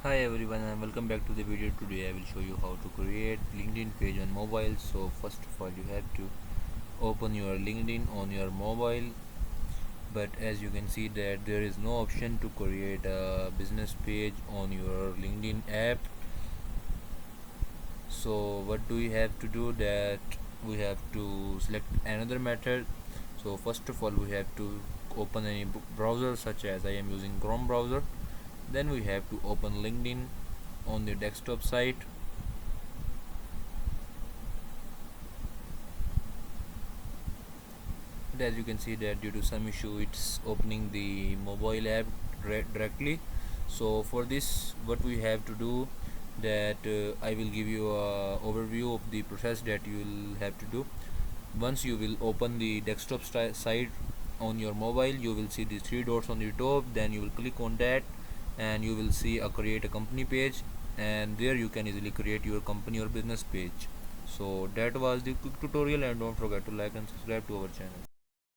Hi everyone and welcome back to the video. Today I will show you how to create LinkedIn page on mobile. So first of all you have to open your LinkedIn on your mobile, but as you can see that there is no option to create a business page on your LinkedIn app. So what do we have to do? That we have to select another method. So first of all we have to open any browser, such as I am using Chrome browser. Then we have to open LinkedIn on the desktop site. But as you can see that due to some issue it's opening the mobile app directly. So for this what we have to do, that I will give you a overview of the process that you will have to do. Once you will open the desktop site on your mobile, you will see the three dots on the top. Then you will click on that and you will see a create a company page, and there you can easily create your company or business page. So that was the quick tutorial, and don't forget to like and subscribe to our channel.